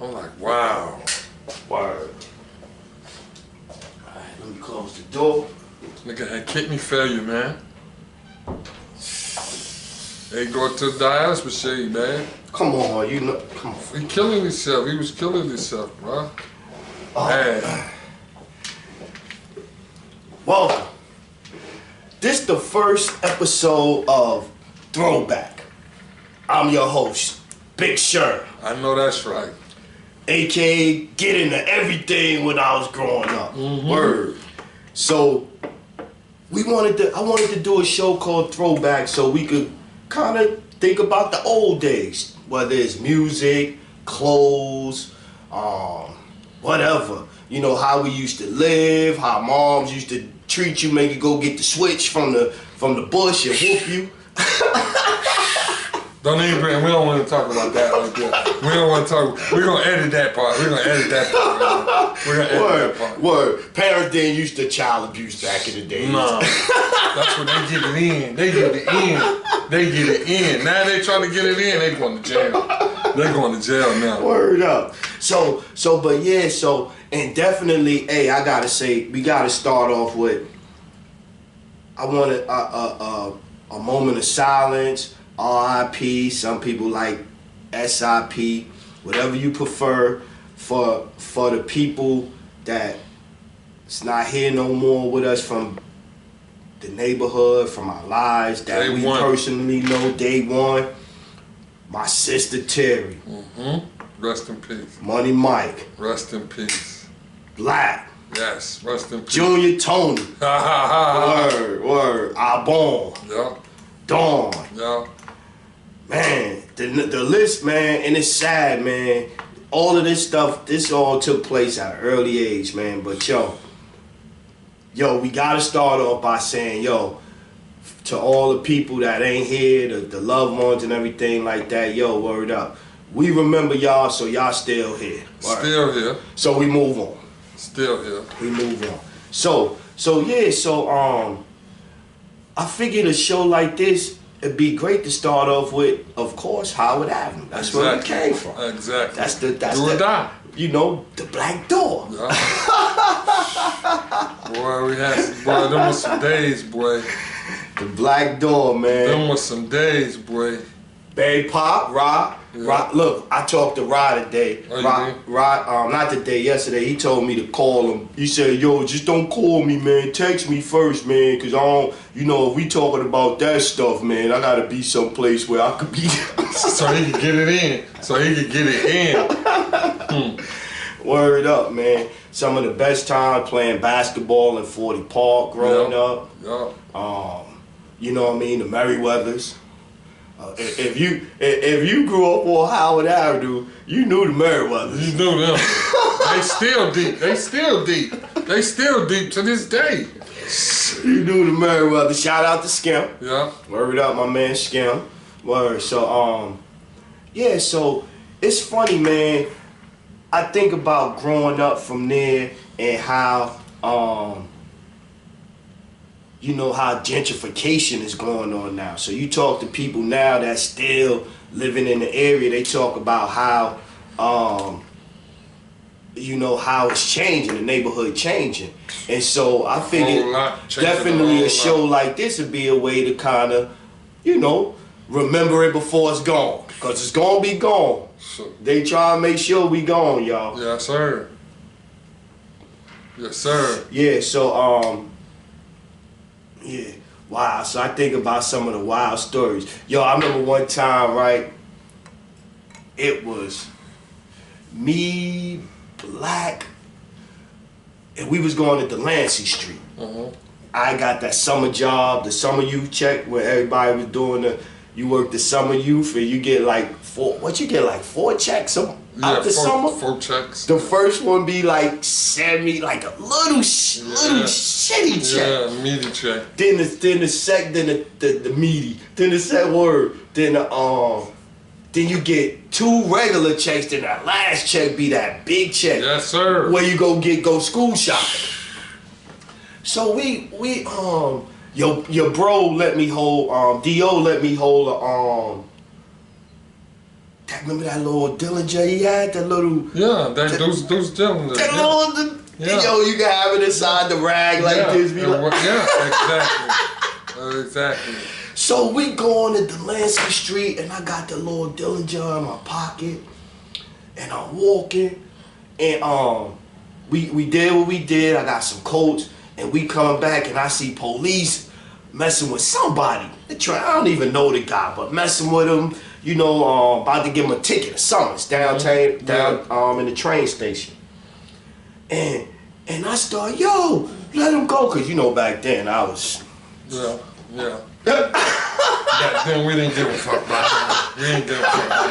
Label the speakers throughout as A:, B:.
A: I'm like, wow.
B: Word. Alright, let me close the door.
A: Nigga had kidney failure, man. They go to the dialysis machine, man.
B: Come on, you know, come on.
A: He killing himself. He was killing himself, bro. Man.
B: Welcome. This the first episode of ThrowBack. I'm your host, Big Sher.
A: I know that's right.
B: AKA get into everything when I was growing up. Word. So I wanted to do a show called ThrowBack so we could kind of think about the old days, whether it's music, clothes, whatever. You know, how we used to live, how moms used to treat you, make you go get the switch from the bush and whoop you.
A: Don't even bring. We don't want to talk about that like that. We don't want to talk. We're gonna edit that part. We're gonna edit that part. We're gonna edit that part.
B: Word. Parents didn't use the child abuse back in the day.
A: No, that's what they get it in. They get it in. They get it in. Now they trying to get it in. They going to jail. They going to jail now.
B: Word up. And definitely, hey, I gotta say, we gotta start off with. I want a moment of silence. R.I.P. Some people like S.I.P. Whatever you prefer for the people that's not here no more with us from the neighborhood, from our lives that we personally know. Day one. My sister Terry.
A: Rest in peace.
B: Money Mike.
A: Rest in peace.
B: Black.
A: Yes. Rest in peace.
B: Junior Tony. Word. Arbonne.
A: Yeah.
B: Dawn.
A: Yeah.
B: Man, the list, man, and it's sad, man. All of this stuff, this all took place at an early age, man. But yo, we gotta start off by saying, to all the people that ain't here, the loved ones and everything like that, word up. We remember y'all, so y'all still here. Word.
A: Still here.
B: So we move on.
A: Still here.
B: We move on. So I figured a show like this, it'd be great to start off with, of course, Howard Avenue. That's where we came from.
A: Exactly.
B: That's
A: Do or die.
B: You know, the Black Door.
A: Yeah. Boy, them was some days, boy.
B: The Black Door, man.
A: Them was some days, boy.
B: Bay Pop, Rod.
A: Yeah.
B: Rod. Look, I talked to Rod today. Rod, not today, yesterday. He told me to call him. He said, just don't call me, man. Text me first, man, because I don't, if we talking about that stuff, man, I got to be someplace where I could be.
A: So he could get it in.
B: Word up, man. Some of the best time playing basketball in 40 Park growing up.
A: Yeah.
B: You know what I mean? The Merriweathers. If you grew up on Howard Avenue, you knew the Merriweathers.
A: You knew them. They still deep. They still deep to this day.
B: You knew the Merriweathers. Shout out to Skim.
A: Yeah.
B: Word up, my man Skim. Word. So so it's funny, man. I think about growing up from there and how how gentrification is going on now. So you talk to people now that's still living in the area, they talk about how, how it's changing, the neighborhood changing. And so I figured definitely a show like this would be a way to kind of, remember it before it's gone. Because it's going to be gone. They try to make sure we gone, y'all.
A: Yes, sir. Yes, sir.
B: Yeah, so, wow, so I think about some of the wild stories. I remember one time, right, it was me, Black, and we was going to Delancey Street. I got that summer job, the summer youth check, where everybody was doing you work the summer youth and you get like 4 checks out the summer?
A: 4 checks.
B: The first one be like like a little shitty check.
A: Yeah, meaty check.
B: Then the meaty. Then the second word. Then you get 2 regular checks. Then that last check be that big check.
A: Yes, sir.
B: Where you go school shopping. So your bro let me hold, D.O. let me hold Remember that little Dillinger he had? That little...
A: Yeah, those Dillinger.
B: That little...
A: Yeah.
B: Yo, you can have it inside the rag like this.
A: Exactly.
B: So we going to Delancey Street, and I got the little Dillinger in my pocket, and I'm walking, and we did what we did. I got some coats, and we coming back, and I see police messing with somebody. I don't even know the guy, but messing with him, you know, about to give him a ticket or summons downtown, in the train station. And I start, yo, let him go, cause you know back then I was.
A: Yeah. Back then we didn't give a fuck about it. We didn't give a fuck about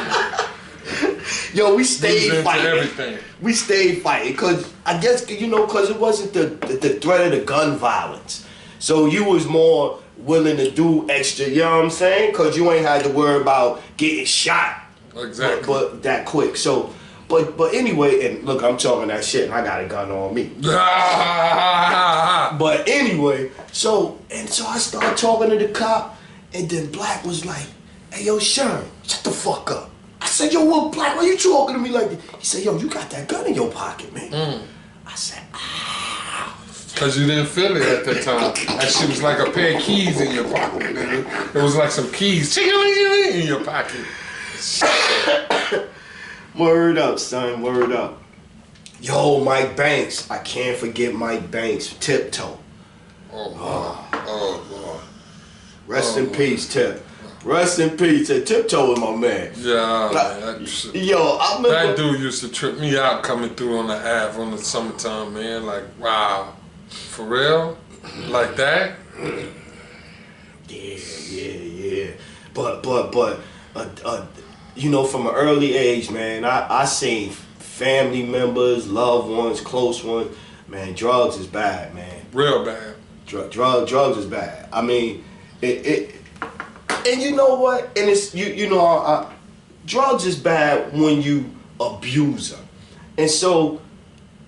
A: it.
B: Yo, we stayed fighting.
A: Everything.
B: We stayed fighting, cause I guess cause it wasn't the threat of the gun violence. So you was more willing to do extra, you know what I'm saying? Cause you ain't had to worry about getting shot.
A: Exactly.
B: But that quick. So, but anyway, and look, I'm talking that shit, and I got a gun on me. But anyway, so I started talking to the cop, and then Black was like, "Hey, yo, Sherm, shut the fuck up." I said, "Yo, what, Black? Why you talking to me like that?" He said, "Yo, you got that gun in your pocket, man." I said,
A: Cause you didn't feel it at that time. That shit was like a pair of keys in your pocket, nigga. It was like some keys in your pocket.
B: Word up, son, word up. Yo, Mike Banks. I can't forget Mike Banks. Tiptoe.
A: Oh, Lord.
B: Rest in peace, Tip. Rest in peace. Tiptoe is my man.
A: Yeah, man.
B: Yo, I remember...
A: That dude used to trip me out coming through on the Ave on the summertime, man. Like, wow. For real? Like that?
B: Yeah. But, you know, from an early age, man, I seen family members, loved ones, close ones. Man, drugs is bad, man.
A: Real bad.
B: Drugs is bad. I mean, and you know what? And it's drugs is bad when you abuse them. And so,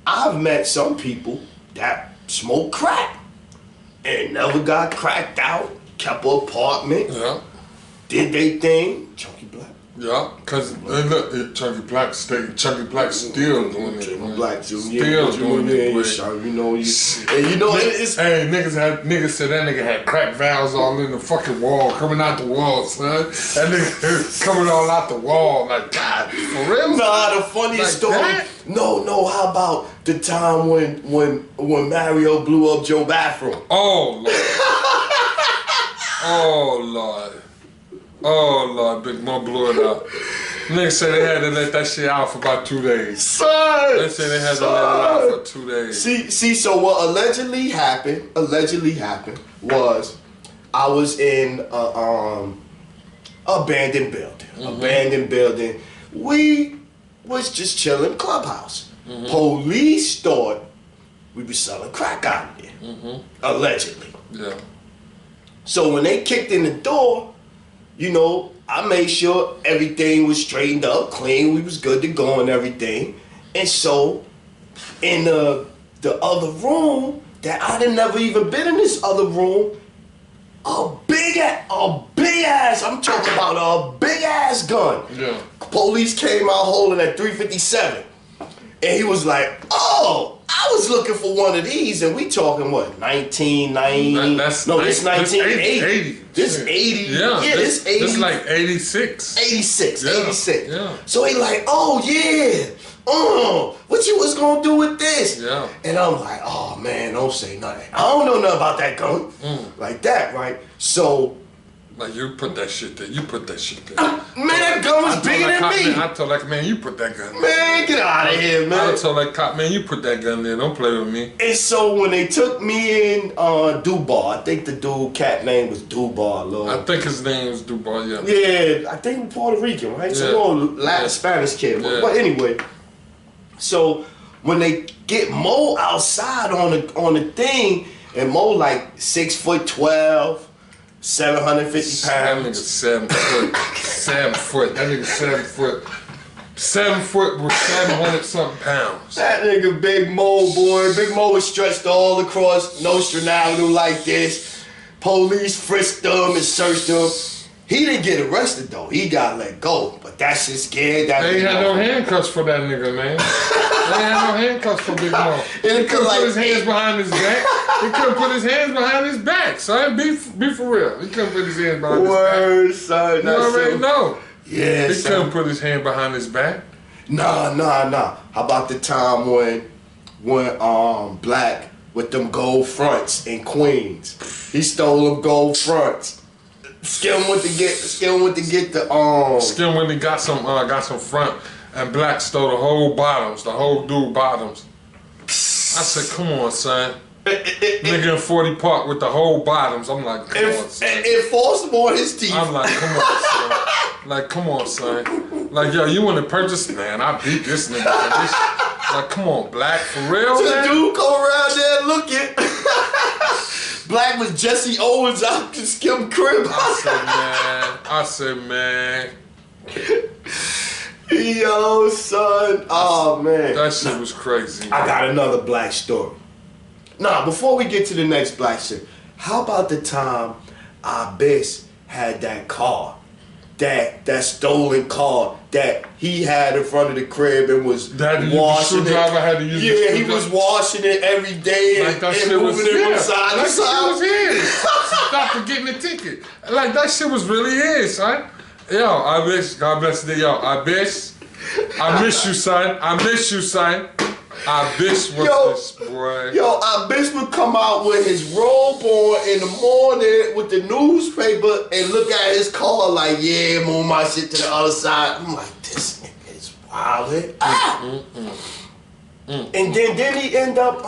B: I've met some people that smoke crack and never got cracked out, kept an apartment, did they thing. Chunky Black.
A: Yeah, cause look, Chunky Black still doing it.
B: Chunky Black still
A: doing it. Hey, niggas said that nigga had crack valves all in the fucking wall, coming out the wall, son. That nigga coming all out the wall, like, God, for real?
B: Nah, the funniest
A: like
B: story.
A: That?
B: No. How about the time when Mario blew up Joe bathroom?
A: Oh Lord. Oh Lord, Big Mo blew it up. Niggas say they had to let that shit out for about 2 days.
B: Son!
A: They say they had to let it out for 2 days.
B: See, so what allegedly happened was I was in a abandoned building. We was just chilling clubhouse. Police thought we were selling crack out there. Allegedly.
A: Yeah.
B: So when they kicked in the door, you know, I made sure everything was straightened up, clean, we was good to go and everything. And so, in the other room, that I didn't never even been in this other room, a big ass, I'm talking about a big ass gun.
A: Yeah.
B: Police came out holding at 357. And he was like, "Oh, I was looking for one of these," and we talking what, 1990? This 1980. This 80.
A: Yeah,
B: this 80.
A: This like 86.
B: 86.
A: Yeah.
B: So he like, "Oh yeah, what you was gonna do with this?"
A: Yeah.
B: And I'm like, "Oh man, don't say nothing. I don't know nothing about that gun." Like that, right? So.
A: Like, you put that shit there. Man,
B: that gun was bigger than me.
A: I told that man, you put that gun there.
B: Man, get out of here, man.
A: I told that cop, man, you put that gun there. Don't play with me.
B: And so when they took me in Dubar, I think the dude cat name was Dubar, Lord.
A: I think his name was Dubar, yeah.
B: Yeah, I think Puerto Rican, right? So little Latin Spanish kid.
A: Yeah.
B: But anyway, so when they get Mo outside on the thing, and Mo like 6'12", 750
A: That nigga
B: pounds.
A: 7 foot. 7 foot. That nigga 7 foot. 7 foot with 700 something pounds.
B: That nigga Big Mo, boy. Big Mo was stretched all across Nostrand Avenue like this. Police frisked him and searched him. He didn't get arrested though. He got let go. But that shit scared that
A: They ain't
B: nigga.
A: had no handcuffs for that nigga, man. They ain't had no handcuffs for Big Mo. He couldn't put his hands behind his back. He couldn't put his hands behind his back, son. Be for real. He couldn't put his hands behind his back.
B: Son.
A: You already know.
B: Yeah,
A: He
B: son.
A: couldn't put his hand behind his back.
B: Nah. How about the time when Black with them gold fronts in Queens? He stole them gold fronts. Skim went to get the
A: Skim when he got some front, and Black stole the whole dude bottoms. I said, come on, son. Nigga in 40 Park with the whole bottoms. I'm like, come on, son.
B: Enforce him on his teeth.
A: I'm like, come on, son. Like, come on, son. Like, yo, you want to purchase? Man, I beat this nigga for this. Like, come on, Black, for real, man?
B: The dude go around there looking. Black was Jesse Owens out to Skim crib.
A: I said, man.
B: Yo, son. Oh, man.
A: That shit was crazy.
B: I got another Black story. Nah, before we get to the next Black shit, how about the time Abyss had that car? That stolen car that he had in front of the crib and was washing it.
A: Had to use
B: yeah, he was washing it every day
A: like
B: and moving it from side to side.
A: Like that shit was his. Stop for getting the ticket. Like that shit was really his, son. Yo, Abyss, God bless the yo, Abyss. I miss you, son. I miss you, son. Abyss was this boy.
B: Yo, Abyss would come out with his robe on in the morning with the newspaper and look at his car like, yeah, move my shit to the other side. I'm like, this nigga is wild. And then he end up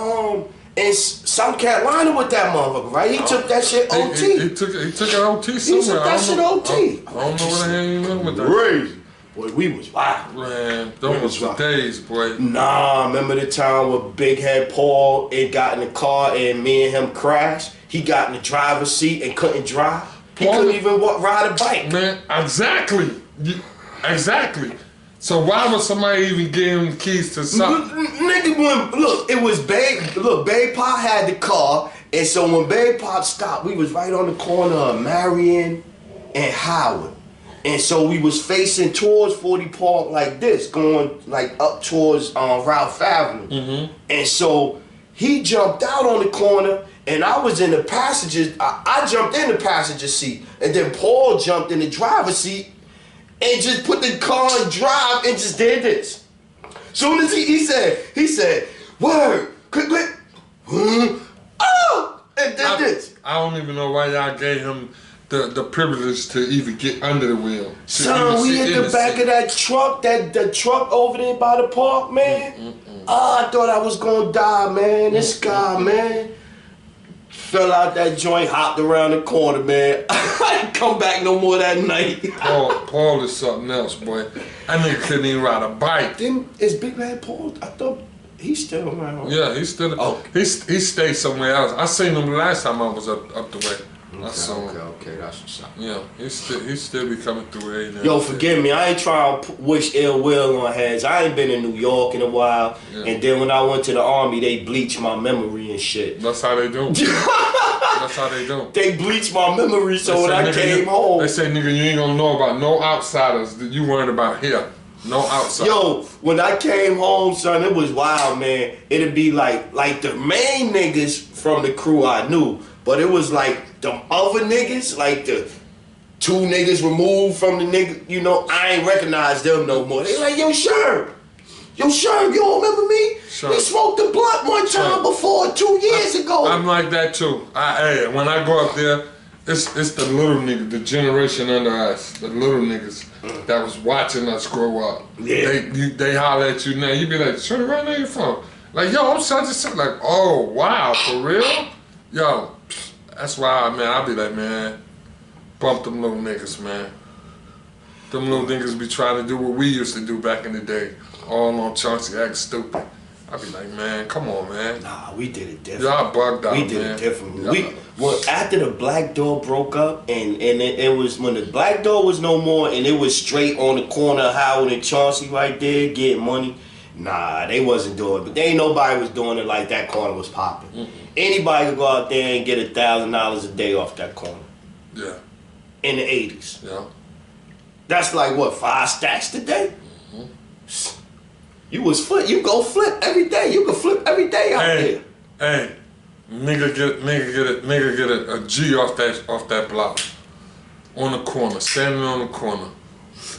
B: in South Carolina with that motherfucker, right? He took that shit OT.
A: He took an OT somewhere.
B: He took that shit OT.
A: I don't know what the hell you know with that.
B: Crazy. Boy, we was wild.
A: Man, those was days, boy.
B: Nah, remember the time where Big Head Paul got in the car and me and him crashed? He got in the driver's seat and couldn't drive. He couldn't even ride a bike.
A: Man, exactly. Exactly. So why would somebody even give him the keys to something?
B: Nigga, it was Babe Pop had the car, and so when Babe Pop stopped, we was right on the corner of Marion and Howard. And so we was facing towards 40 Park like this, going like up towards Ralph Avenue. Mm-hmm. And so he jumped out on the corner, and I was in the passenger. I jumped in the passenger seat, and then Paul jumped in the driver's seat, and just put the car in drive and just did this. Soon as he said, word, quick, oh, and did this.
A: I don't even know why y'all gave him the privilege to even get under the wheel.
B: Son, we in the back of that truck, the truck over there by the park, man. Oh, I thought I was gonna die, man. This guy, man. Fell out that joint, hopped around the corner, man. I didn't come back no more that night.
A: Paul is something else, boy. That nigga couldn't even ride a bike.
B: Then is Big Bad Paul? I thought he's still around.
A: Yeah, he's still. Oh, he stayed somewhere else. I seen him the last time I was up the way.
B: Okay, that's what's up.
A: Yeah, he still be coming through there.
B: Yo, forgive me. I ain't trying to wish ill will on heads. I ain't been in New York in a while. Yeah. And then when I went to the army, they bleached my memory and shit.
A: That's how they do. That's how they do.
B: They bleached my memory, so when I came home.
A: They say, nigga, you ain't gonna know about no outsiders that you worried about here. No outsiders.
B: Yo, when I came home, son, it was wild, man. It'd be like the main niggas from the crew I knew, but it was like them other niggas, like the two niggas removed from the nigga, you know, I ain't recognize them no more. They like, yo, Sherm, you don't remember me? Sure. We smoked the blunt one time before, 2 years ago.
A: I'm like that too. Hey, when I go up there, it's the little niggas, the generation under us, the little niggas that was watching us grow up. Yeah. They holler at you now. You be like, Shorty, right now you from? Like, yo, I'm such and such. Like, oh, wow, for real? Yo, that's why, man, I be like, man, bump them little niggas, man. Them little niggas be trying to do what we used to do back in the day. All on Chauncey, acting stupid. I be like, man, come on, man.
B: Nah, we did it different.
A: Y'all bugged out,
B: We did it differently. After the Black Door broke up, and it was when the Black Door was no more, and it was straight on the corner of Howard and Chauncey right there, getting money. Nah, they wasn't doing it. But ain't nobody was doing it like that corner was popping. Anybody could go out there and get $1,000 a day off that corner.
A: Yeah.
B: in the 80s.
A: Yeah.
B: That's like what, 5 stacks today? You go flip every day. You can flip every day out there.
A: Hey, nigga get a G off that block. On the corner, standing on the corner.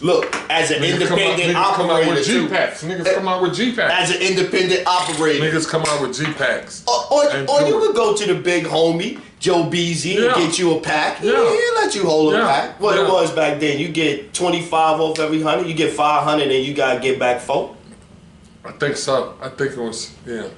B: Look, as an independent operator too.
A: Niggas come out with G-Packs.
B: As an independent operator.
A: Niggas come out with G-Packs.
B: Or you could go to the big homie, Joe Beasy, and get you a pack.
A: Yeah.
B: He'll let you hold a pack. What it was back then, you get 25 off every 100, you get 500 and you gotta get back 4.
A: I think so. I think it was, yeah.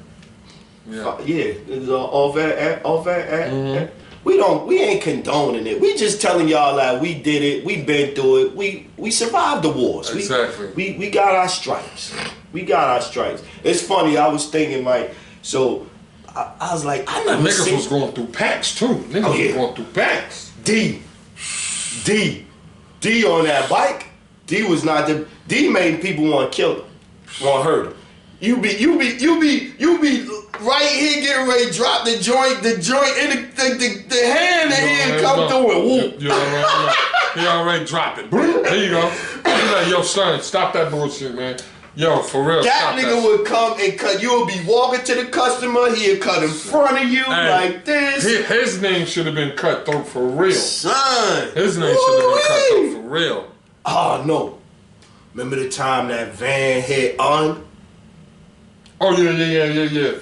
B: It's all that. We ain't condoning it. We just telling y'all that we did it. We been through it. We survived the wars.
A: Exactly.
B: We got our stripes. We got our stripes. It's funny. I was thinking, like, so I was like, I never
A: niggas was going through packs too. Niggas was going through packs.
B: D on that bike. D made people want to kill him, want to hurt him. You be right here getting ready to drop the joint, and the hand and here come through and whoop.
A: You already know. He already dropped it. There you go. You like, yo, son, stop that bullshit, man. Yo, for real.
B: That nigga would come and cut. You'll be walking to the customer. He'll cut in front of you like this.
A: His name should have been cut through for real.
B: Son.
A: His name should have been cut through for real.
B: Oh, no. Remember the time that van hit on?
A: Oh, yeah.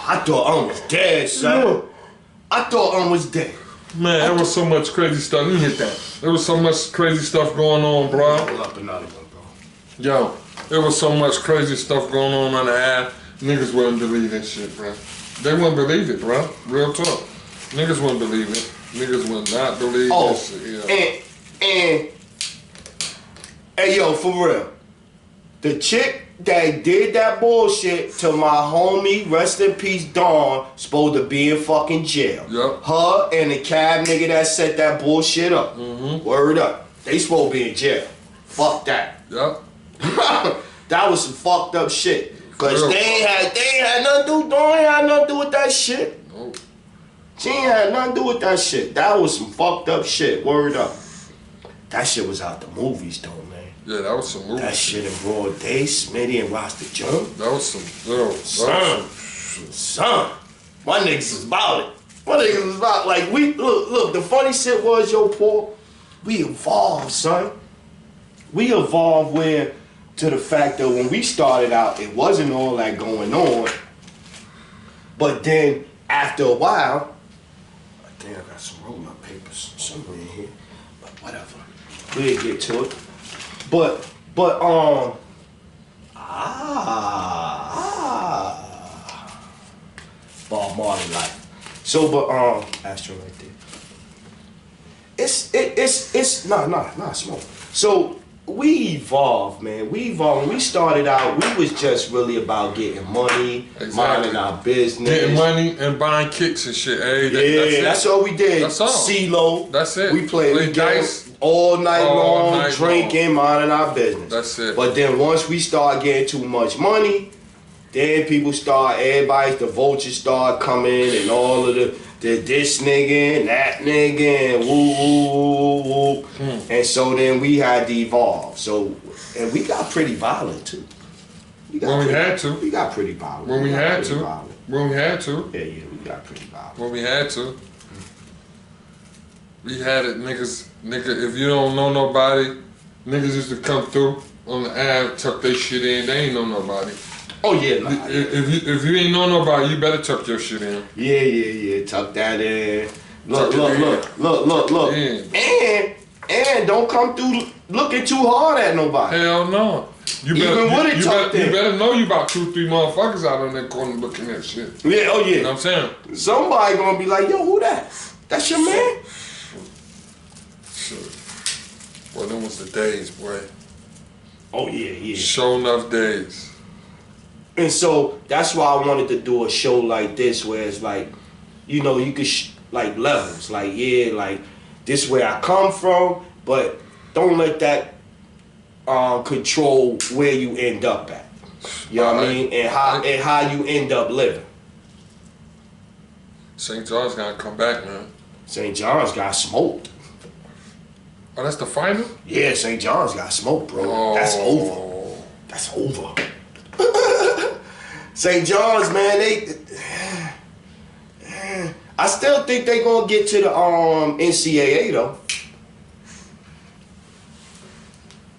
B: I thought was dead, son.
A: Yeah.
B: I thought was dead.
A: Man, there was so much crazy stuff. Let me hit that. There was so much crazy stuff going on, bro.
B: Pull up another one, bro.
A: Yo, there was so much crazy stuff going on the app. Niggas wouldn't believe that shit, bro. They wouldn't believe it, bro. Real talk. Niggas wouldn't believe it. Niggas would not believe this shit. Yeah.
B: And hey, yo, for real. The chick that did that bullshit to my homie, rest in peace, Dawn, supposed to be in fucking jail.
A: Yep.
B: Her and the cab nigga that set that bullshit up. Word up. They supposed to be in jail. Fuck that.
A: Yep.
B: That was some fucked up shit. Cause they ain't had nothing to do. Dawn ain't had nothing to do with that shit.
A: Nope.
B: She ain't had nothing to do with that shit. That was some fucked up shit. Word up. That shit was out the movies though, man.
A: Yeah, that was some movie.
B: That shit in broad day, Smitty and Rasta Jones.
A: That was some,
B: Son. My niggas was about it. My niggas was about, like, we, look, the funny shit was, yo, Paul, we evolved, son. We evolved to the fact that when we started out, it wasn't all that going on. But then, after a while, I think I got some roll-up papers somewhere in here, but whatever. We'll get to it. But Bob Marley life. So, but Astro right there. It's not smoke. So we evolved, man. We evolved. When we started out, we was just really about getting money, minding our business,
A: getting money and buying kicks and shit. Hey,
B: that's all we did.
A: That's all.
B: CeeLo.
A: That's it.
B: We played
A: dice
B: all night long, drinking, minding our business.
A: That's it.
B: But then once we start getting too much money, then the vultures start coming and all of the this nigga and that nigga and woo. And so then we had to evolve. So, and we got pretty violent too. We had to. We got pretty violent.
A: When we had to.
B: Yeah, we got pretty violent.
A: When we had to. We had it, nigga, if you don't know nobody, niggas used to come through on the app, tuck their shit in, they ain't know nobody.
B: Oh yeah, nah,
A: if you ain't know nobody, you better tuck your shit in.
B: Yeah, tuck that in. Look.
A: Yeah.
B: And don't come through looking too hard at nobody.
A: Hell no. You better know you about 2-3 motherfuckers out on that corner looking at shit.
B: Yeah, oh yeah.
A: You know what I'm saying?
B: Somebody gonna be like, yo, who that? That's your man?
A: Well, them was the days, boy.
B: Oh yeah.
A: Show enough days.
B: And so that's why I wanted to do a show like this, where it's like, you know, you could like levels, like like this where I come from, but don't let that control where you end up at. You know what I mean? And how you end up living.
A: St. John's gotta come back, man.
B: St. John's got smoked.
A: Oh, that's the final?
B: Yeah, St. John's got smoked, bro.
A: Oh.
B: That's over. That's over. St. John's, man, I still think they gonna get to the NCAA though.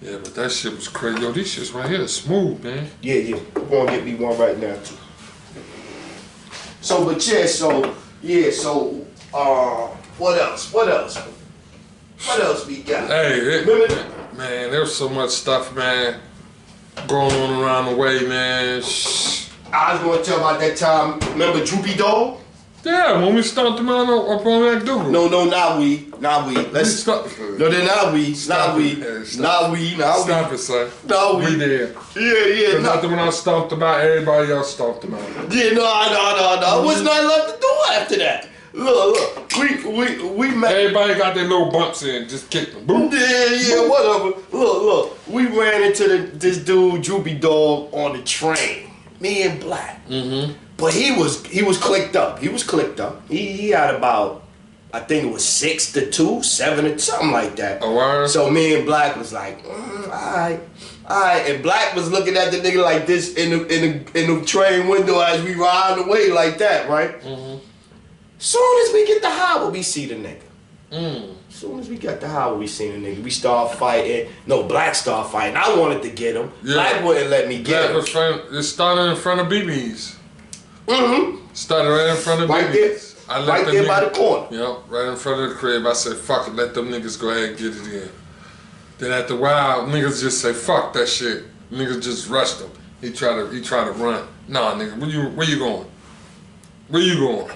A: Yeah, but that shit was crazy. Yo, these shits right here is smooth, man.
B: Yeah. I'm gonna get me one right now too. So, but yeah, what else? What else we got?
A: Hey, man, there's so much stuff, man, going on around the way, man. Shh.
B: I was gonna tell about that time. Remember Droopy Dog?
A: Yeah, when we stomped him out up on that dude.
B: No, not we. Let's
A: stop.
B: No, they're not we.
A: Stop
B: Not we.
A: it.
B: Not we. Not we.
A: Stop it, son.
B: No, we.
A: We did.
B: Yeah.
A: Because after when I stomped him out, everybody else stomped him out.
B: Yeah, no. What's not left to do after that? Look. We met.
A: Everybody got their little bumps in, just kicked them. Boom.
B: Yeah, whatever. Look. We ran into this dude, Droopy Dog, on the train. Me and Black.
A: Mm-hmm.
B: But he was clicked up. He had about, I think it was 6-2, 7 something like that.
A: Oh, word?
B: So me and Black was like, alright. And Black was looking at the nigga like this in the train window as we ride away like that, right?
A: Mm-hmm.
B: Soon as we get to Howard, we see the nigga.
A: Mm.
B: Soon as we got to Howard, we seen the nigga. We start fighting. No, Black start fighting. I wanted to get him.
A: Yeah.
B: Black wouldn't let me get him.
A: It started in front of BB's.
B: Mm-hmm.
A: Started right in front of BB's.
B: Right there by the corner.
A: Yep, right in front of the crib. I said, fuck it, let them niggas go ahead and get it in. Then after a while, niggas just say, fuck that shit. Niggas just rushed him. He tried to run. Nah, nigga, where you going? Where you going?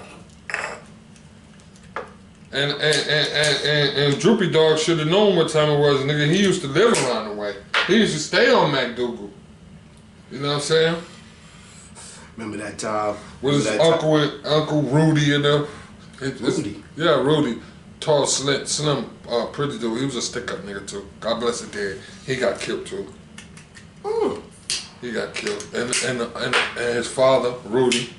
A: And Droopy Dog should have known what time it was, nigga. He used to live around the way. He used to stay on MacDougal. You know what I'm saying?
B: Remember that time?
A: With his Uncle Rudy and them.
B: Rudy?
A: Yeah, Rudy. Tall, slim, pretty dude. He was a stick-up nigga too. God bless his dead. He got killed too. He got killed. And his father, Rudy,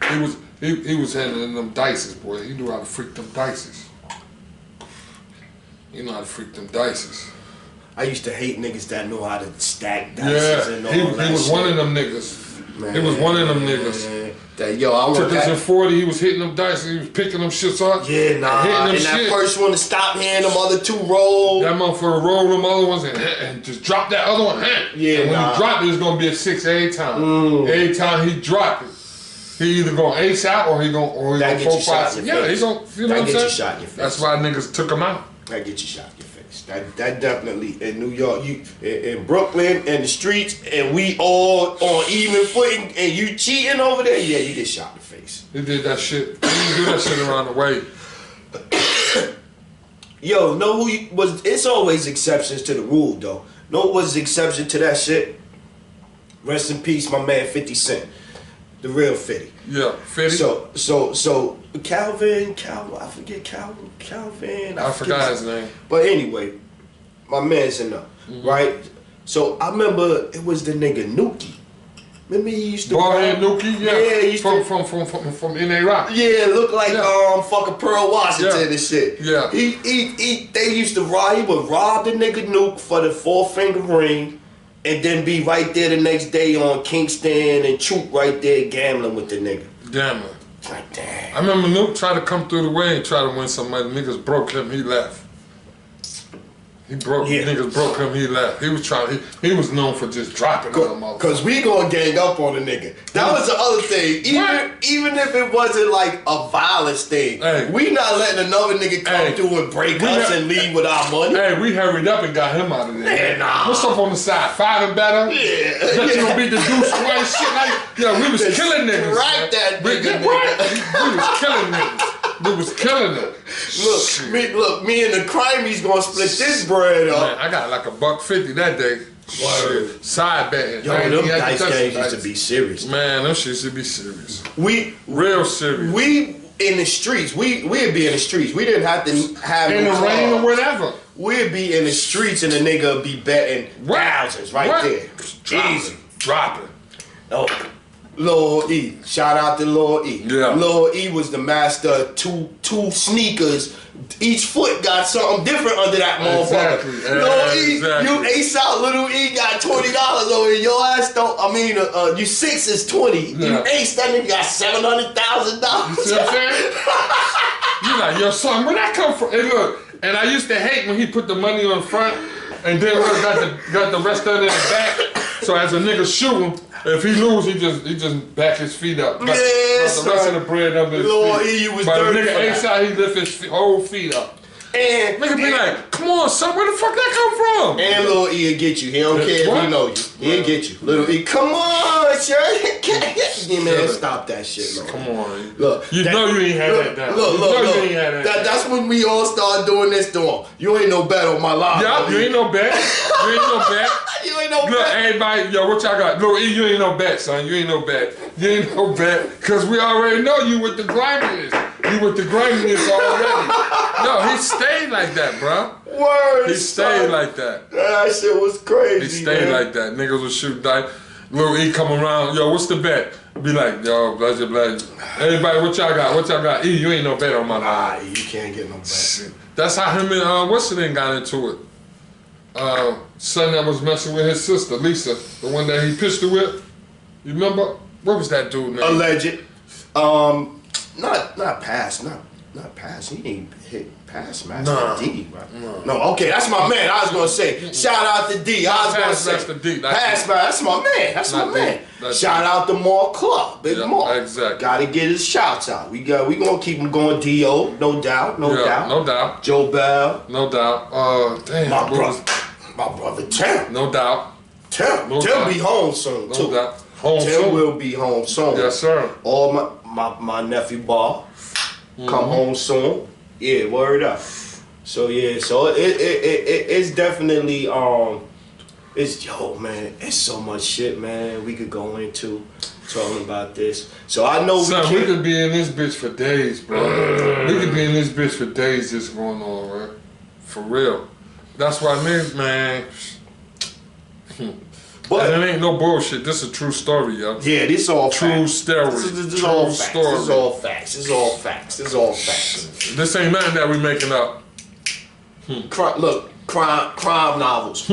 A: he was handling them dices, boy. He knew how to freak them dices. He knew how to freak them dices.
B: I used to hate niggas that know how to stack dices and all that.
A: He was
B: shit.
A: one of them niggas.
B: Man,
A: he was one of them niggas.
B: That I
A: took us in 40. He was hitting them dice. He was picking them shits up.
B: Yeah, nah. And that first one to stop hitting them other two roll.
A: That motherfucker roll them other ones and just drop that other one.
B: Yeah,
A: and when he drop it, it's gonna be a 6 every time. Every time he drop it, he either gonna ace out or he gonna 4, 5, 6. Yeah, he gonna. You know what I'm saying? That
B: get you shot in your face.
A: That's why niggas took him out.
B: That get you shot in your face. That definitely in New York, you in Brooklyn and the streets, and we all on even footing, and you cheating over there. Yeah, you get shot in the face.
A: He did that shit. He didn't do that shit around the way.
B: Yo, know who was? It's always exceptions to the rule, though. Know what was the exception to that shit? Rest in peace, my man 50 Cent, the real 50.
A: Yeah, 50.
B: So Calvin, I forget Calvin.
A: I forgot his name.
B: But anyway, my man's enough, right? So I remember it was the nigga Nuki. Remember he used to
A: Ballhead Nuki, yeah.
B: He used
A: from NA Rock.
B: Yeah, look like fucking Pearl Washington and shit.
A: Yeah.
B: They used to rob. He would rob the nigga Nuke for the 4-finger ring. And then be right there the next day on Kingston and Troop right there gambling with the nigga.
A: Gambling.
B: Like, damn.
A: I remember Nuke tried to come through the way and try to win some money. Niggas broke him, he left. Niggas broke him, he left. He was known for just dropping on them motherfuckers.
B: Cause we gonna gang up on the nigga. That was the other thing. Even if it wasn't like a violence thing, we not letting another nigga come through and break us and leave with our money.
A: Hey, we hurried up and got him out of there.
B: Nah.
A: What's up on the side? 5 and better?
B: Yeah.
A: That you gonna beat the deuce twice? Shit like, we was killing niggas.
B: Right, that nigga.
A: We was killing niggas. We was killing them.
B: Look, me and the Crimeys gonna split this bread up.
A: Man, I got like $1.50 that day. Shit. Side betting.
B: Yo, them dice games used to be serious.
A: Man, them shit used to be serious.
B: Real
A: serious.
B: We in the streets. We'd be in the streets. We didn't have to have
A: in the rain or whatever.
B: We'd be in the streets and the nigga be betting thousands right there.
A: Easy. Dropping.
B: Oh, Lil E. Shout out to Lil E.
A: Yeah.
B: Lil E was the master of two sneakers. Each foot got something different under that motherfucker.
A: Exactly.
B: Lil E,
A: Exactly.
B: you ace out. Little E got $20 over here. Your ass don't. I mean, you 6 is 20.
A: Yeah.
B: You ace that nigga got $700,000.
A: You see what I'm saying? You like, yo, son, where that come from? Hey, look, and I used to hate when he put the money on front, and then got the rest of it in the back. So as a nigga shooting, if he lose, he just back his feet up. But
B: Yeah,
A: the rest of the bread under his
B: Lord,
A: feet.
B: he was
A: but
B: dirty
A: the nigga
B: for that.
A: ace out, he lift his whole feet up.
B: And
A: Nigga be like, come on, son, where the fuck that come from?
B: And Lil E will get you. He don't care
A: What?
B: if he know you. He'll get you. Lil E, come on, sir. Yeah, man, stop that shit, Lord.
A: Come on.
B: Look,
A: You know you ain't had that down.
B: Look,
A: You know
B: look.
A: you ain't had that down.
B: That's when we all start doing this to him. You ain't no bet on my life.
A: Yeah, you ain't no bet. You ain't no bet.
B: You ain't no
A: Look,
B: bet.
A: everybody, yo, what y'all got? Lil E, you ain't no bet, son. You ain't no bet. You ain't no bet. Because we already know you with the griminess. You with the griminess already. No, he stayed like that, bro.
B: Word.
A: He stayed like that.
B: That shit was crazy.
A: He stayed
B: man.
A: like that. Niggas would shoot dice. Lil E come around, yo, what's the bet? Be like, yo, bless you. Everybody, what y'all got? What y'all got? E, you ain't no bet on my life.
B: Nah, you can't get no bet.
A: That's how him and what's the name got into it. Son that was messing with his sister, Lisa, the one that he pissed her with. You remember? What was that dude name?
B: Alleged. Not pass. He ain't hit pass Master
A: Nah.
B: D, right? No, okay, that's my man. I was gonna say, shout out to D. I was gonna
A: Pass
B: say,
A: Master D,
B: pass man. That's my man. That's my
A: Not
B: man.
A: D. That's
B: Shout out to Mark Club, Big
A: Yeah,
B: Mark.
A: exactly.
B: Gotta get his shouts out. We gonna keep him going. Do, no doubt, no
A: Yeah,
B: doubt.
A: no doubt.
B: Joe Bell,
A: No doubt. Damn.
B: my
A: what
B: brother,
A: was-
B: my brother Tim.
A: No doubt.
B: Tim
A: No doubt.
B: be home soon
A: No
B: too.
A: doubt. Home
B: Tim
A: soon.
B: will be home soon.
A: Yes, sir.
B: All my nephew Bar come home soon. Yeah, word up. So yeah, so it's definitely it's yo man, it's so much shit, man. We could go into talking about this. So I know
A: Son,
B: we
A: we
B: can.
A: could be in this bitch for days, bro. We could be in this bitch for days just going on, right? For real. That's why niggas, man.
B: But
A: And it ain't no bullshit. This is a true story, yo.
B: yeah, this all
A: True
B: facts.
A: story.
B: This is
A: True
B: all facts.
A: story.
B: This is all facts. This is all facts. This is all facts.
A: This ain't nothing that we making up.
B: Look, crime novels.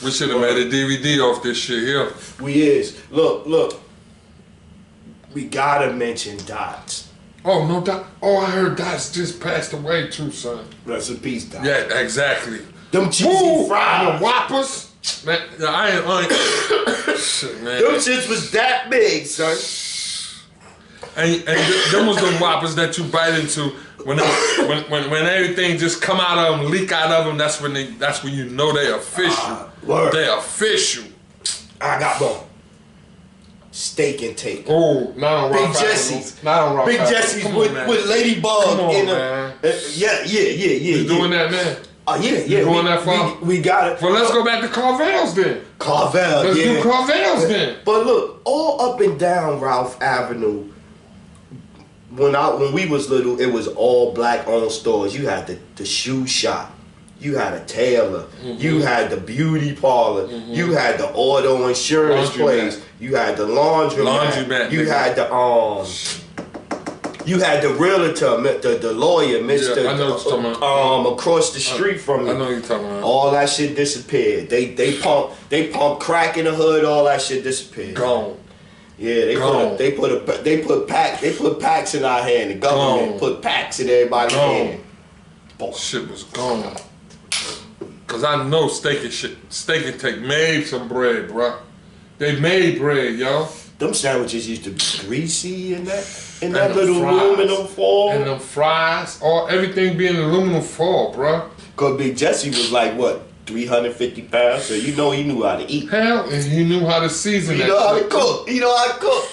A: We should have made a DVD off this shit here.
B: We is. Look. We gotta mention Dots.
A: Oh, no doubt. Oh, I heard Dots just passed away too, son.
B: Rest in peace, Dots.
A: Yeah, exactly.
B: Them cheesy
A: Woo!
B: fries.
A: And the Whoppers. Man, I ain't shit, man.
B: Them shits was that big, son.
A: And them was them Whoppers that you bite into when everything just come out of them, leak out of them. That's when you know they official.
B: Word.
A: They official.
B: I got one. Steak and take.
A: Oh, now
B: Big Jesse's. Big Jesse's with Ladybug
A: Come on,
B: in
A: man.
B: yeah.
A: You doing that, man?
B: Oh yeah.
A: You going that far?
B: We got it.
A: Well, let's go back to Carvel's then.
B: Carvel,
A: Let's
B: yeah.
A: do Carvel's then.
B: But look, all up and down Ralph Avenue. When we was little, it was all black owned stores. You had the shoe shop. You had a tailor. You had the beauty parlor. You had the auto insurance place. You had the laundromat. You had the You had the realtor, the lawyer, Mr.
A: Yeah, I know what you're talking about.
B: Across the street from you.
A: I know you're talking about.
B: All that shit disappeared. They pump crack in the hood. All that shit disappeared.
A: Gone.
B: Yeah, they put packs in our hand. The government put packs in everybody's hand.
A: Shit was gone. Cause I know Steak and Take made some bread, bro. They made bread, yo.
B: Them sandwiches used to be greasy in that
A: And
B: little
A: them fries.
B: aluminum foil.
A: And them fries, everything being aluminum foil, bro.
B: Cause Big Jesse was like what, 350 pounds, so you know he knew how to eat.
A: Hell, and he knew how to season
B: He
A: that.
B: know how to
A: shit.
B: cook. He know how to cook.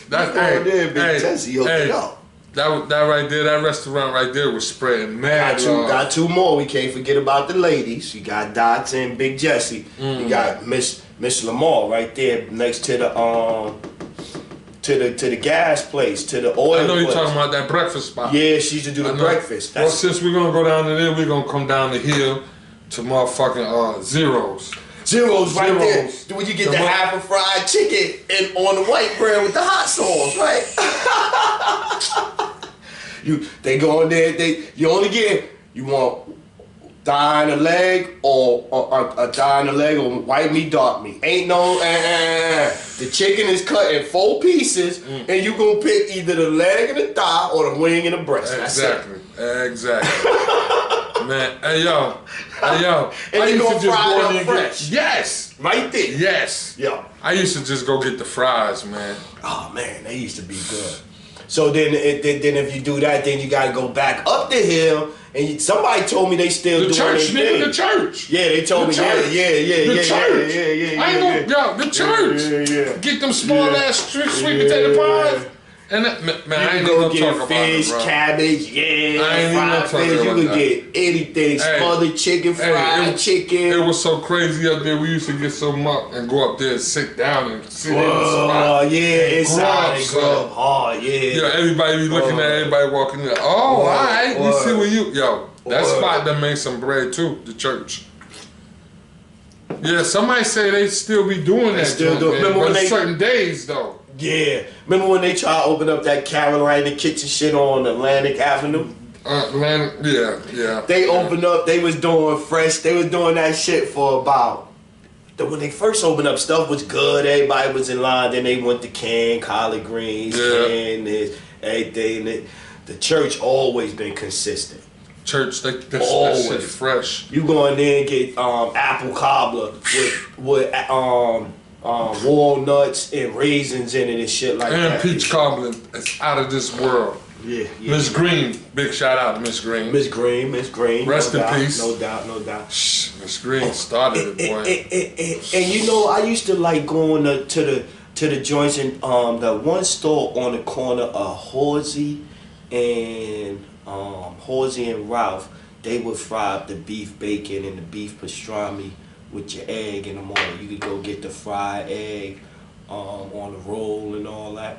A: That's
B: Big Jesse hooked it up.
A: That right there, that restaurant right there was spreading mad love.
B: Got two more. We can't forget about the ladies. You got Dots and Big Jesse. You got Miss Lamar right there next to the gas place, to the oil
A: I know you're
B: place.
A: talking about that breakfast spot.
B: Yeah, she used to do the breakfast.
A: Well, since we're gonna go down to there, we're gonna come down the hill to motherfucking Zeros.
B: Zeros right there.
A: Zeros.
B: When you get the half a fried chicken and on the white bread with the hot sauce, right? They go in there. You only get you want thigh and a leg or a thigh and a leg or white meat, dark meat. Ain't no The chicken is cut in 4 pieces, and you gonna pick either the leg and the thigh or the wing and the breast.
A: Exactly. Man, hey yo.
B: And
A: I
B: you
A: used
B: gonna
A: to just
B: fry
A: go
B: it
A: in
B: up
A: there and
B: fresh.
A: get, yes.
B: Right there.
A: Yes.
B: Yeah.
A: I used to just go get the fries, man.
B: Oh man, they used to be good. So then if you do that, then you gotta go back up the hill. And somebody told me they still
A: The
B: doing
A: church,
B: their
A: nigga,
B: thing.
A: the church.
B: Yeah, they told me.
A: Church.
B: Yeah.
A: The church. I ain't gonna, the church.
B: Yeah.
A: Get them small ass sweet potato pies. And that, man, I ain't even gonna talk about
B: fish,
A: it, bro.
B: cabbage,
A: I ain't even gonna
B: fried
A: talk
B: fish. You
A: about
B: could
A: that.
B: get anything. Smothered chicken, fried chicken.
A: It was so crazy up there. We used to get so much and go up there and sit down and sit in the spot.
B: Oh yeah, inside
A: Grub,
B: they grub hard. Yeah.
A: Everybody be looking at everybody walking in. Oh, all right, we see where you. That spot that made some bread too. The church. Yeah, somebody say they still be doing that.
B: Still do. Remember
A: but
B: when they
A: certain days though.
B: Yeah. Remember when they tried to open up that Carolina kitchen shit on Atlantic Avenue?
A: Yeah.
B: They opened up. They was doing fresh. They was doing that shit for about. When they first opened up, stuff was good. Everybody was in line. Then they went to can, collard greens, can this, everything. The church always been consistent.
A: Church, that shit fresh.
B: You go in there and get apple cobbler with walnuts and raisins in it and shit like that.
A: And peach cobbler is out of this world.
B: Yeah.
A: Miss Green, big shout out to Miss Green.
B: Miss Green.
A: Rest in peace.
B: No doubt.
A: Miss Green started it, boy.
B: And you know, I used to like going to the joints and the one store on the corner of Horsey and Ralph. They would fry up the beef bacon and the beef pastrami with your egg in the morning. You could go get the fried egg on the roll and all that.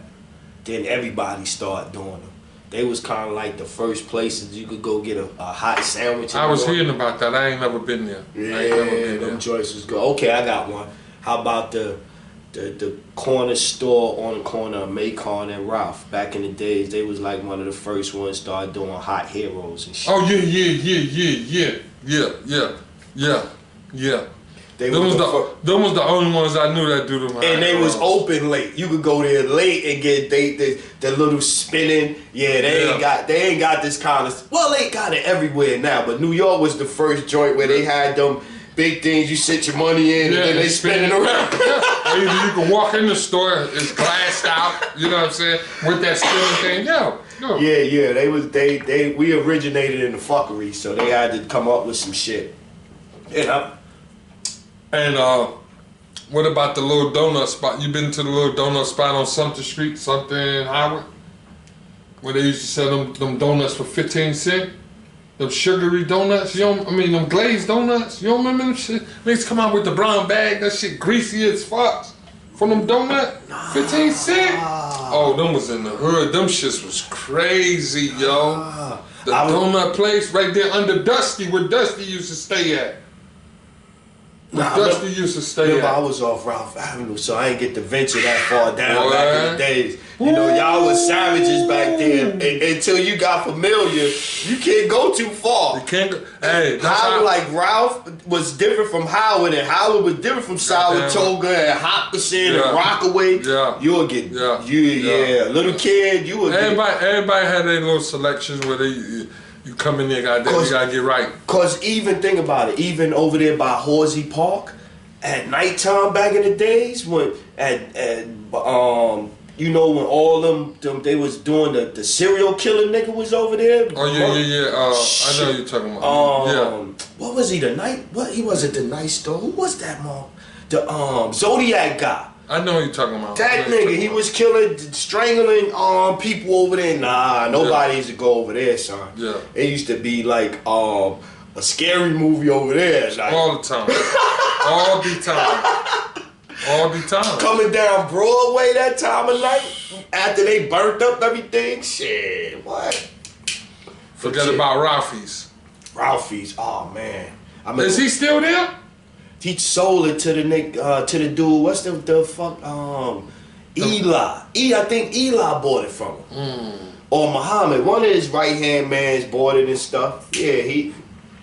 B: Then everybody started doing them. They was kind of like the first places you could go get a hot sandwich.
A: I was hearing about that. I ain't never been there.
B: Yeah, them joints was good. Okay, I got one. How about the corner store on the corner of Macon and Ralph? Back in the days, they was like one of the first ones started doing hot heroes and shit.
A: Oh yeah. Them was the only ones I knew that do them.
B: And they was open late. You could go there late and get the little spinning. Yeah, they ain't got this kind of. Well, they got it everywhere now, but New York was the first joint where they had them big things you sit your money in and then they spinning around.
A: Either you can walk in the store, it's glassed out. You know what I'm saying? With that spinning thing, Yeah. We originated in the fuckery, so they had to come up with some shit. And what about the little donut spot? You been to the little donut spot on Sumter Street, Sumter Highway? Where they used to sell them donuts for 15 cents? Them sugary donuts? Them glazed donuts? You don't remember them shit? Niggas come out with the brown bag, that shit greasy as fuck. For them donut? 15 cents? Oh, them was in the hood. Them shits was crazy, yo. The donut place right there under Dusty, where Dusty used to stay at. Dusty used to stay
B: I was off Ralph Avenue, so I ain't get to venture that far down back in the days. You know, y'all was savages back there. Until you got familiar, you can't go too far.
A: You can't go. Hey,
B: like Ralph was different from Howard, and Howard was different from Saratoga and Hopkinson and Rockaway.
A: Yeah.
B: You'll get little kid. You would.
A: Everybody had their little selections where you come in there, you gotta get right. Cause
B: even think about it, even over there by Horsey Park, at nighttime back in the days when when all them they was doing the serial killer nigga was over there.
A: Oh yeah. I know what you're talking about.
B: What was he he wasn't the night store. Who was that mom? The Zodiac guy.
A: I know what you're talking about.
B: That nigga, he was killing, strangling people over there. Nah, nobody used to go over there, son.
A: Yeah.
B: It used to be like a scary movie over there. Like,
A: all the time. All the time.
B: Coming down Broadway that time of night, after they burnt up everything. Shit, what?
A: Forget about Ralphie's.
B: Ralphie's, oh man.
A: Is he still there?
B: He sold it to the to the dude. What's the fuck? Eli. I think Eli bought it from him. Or Muhammad. One of his right hand mans bought it and stuff. Yeah,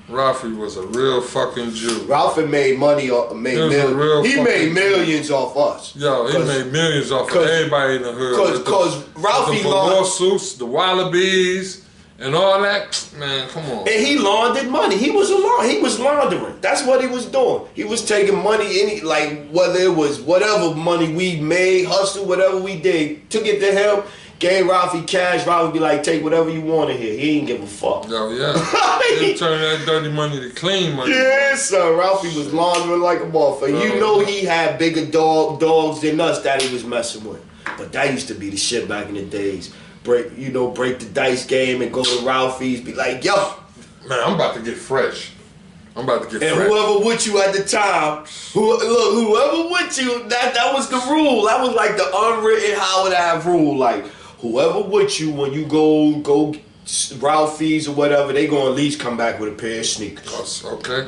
A: Ralphie was a real fucking Jew.
B: Ralphie made money off. He made millions off us.
A: Yo, he made millions off of everybody in the hood.
B: Cause Ralphie
A: the lawsuits, the Wallabies, and all that. Man, come on.
B: And he laundered money. He was laundering. That's what he was doing. He was taking money, whether it was whatever money we made, hustle, whatever we did, took it to him. Gave Ralphie cash. Ralphie be like, take whatever you want in here. He ain't give a fuck.
A: Yo, yeah. He turned that dirty money to clean money.
B: Yeah, son. Ralphie was laundering like a motherfucker. You know he had bigger dogs than us that he was messing with. But that used to be the shit back in the days. Break the dice game and go to Ralphie's. Be like, yo.
A: Man, I'm about to get fresh. And
B: whoever with you at the time, whoever with you, that was the rule. That was like the unwritten Howard Ave rule. Like, whoever with you when you go Ralphie's or whatever, they gonna at least come back with a pair of sneakers.
A: Okay.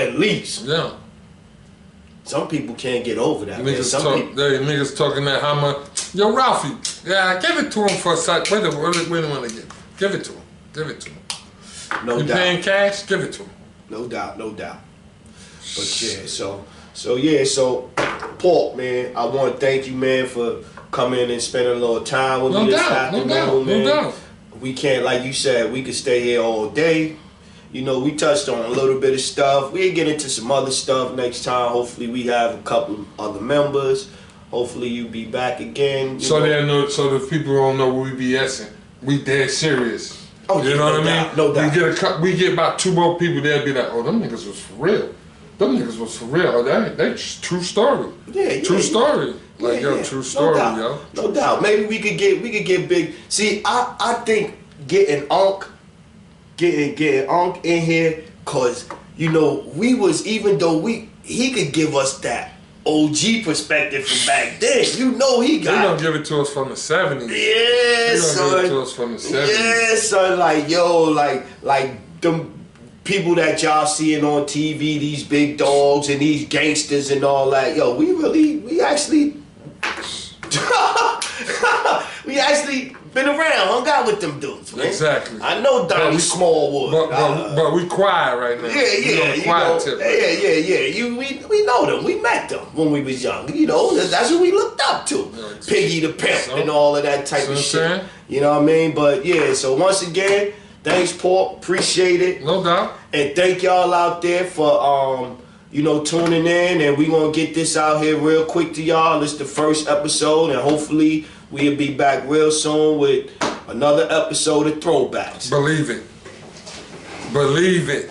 B: At least.
A: Yeah.
B: Some people can't get over that.
A: Niggas talking that how much. Yo, Ralphie. Yeah, give it to him for a sec. Wait a minute. Give it to him.
B: No doubt.
A: You paying cash? Give it to him.
B: No doubt. But yeah, so Pork, man, I want to thank you, man, for coming and spending a little time with me this afternoon, man. No doubt. We can't, like you said, we could stay here all day. You know, we touched on a little bit of stuff. We'll get into some other stuff next time. Hopefully we have a couple other members. Hopefully you be back again.
A: So the people don't know we BSing. We dead serious.
B: Oh,
A: you know what I mean?
B: No doubt.
A: We get about 2 more people, they'll be like, oh, them niggas was for real. Oh, they just true story.
B: Yeah.
A: True story. Like, true story,
B: No doubt. Maybe we could get big. See, I think getting Unc in here, cause we was, even though he could give us that OG perspective from back then. He got.
A: They gonna give it to us from the 70s.
B: Yeah, son.
A: Give it to us from the 70s.
B: Yeah, son. Like them people that y'all seeing on TV, these big dogs and these gangsters and all that. Yo, we actually been around, hung out with them dudes, man.
A: Exactly.
B: I know Donnie Smallwood.
A: But we quiet right now.
B: We know them. We met them when we was young. That's who we looked up to. Piggy the Pimp and all of that type of shit. You know what I mean? But yeah, so once again, thanks, Pork. Appreciate it.
A: No doubt.
B: And thank y'all out there for tuning in, and we gonna get this out here real quick to y'all. It's the first episode, and hopefully we'll be back real soon with another episode of Throwbacks.
A: Believe it.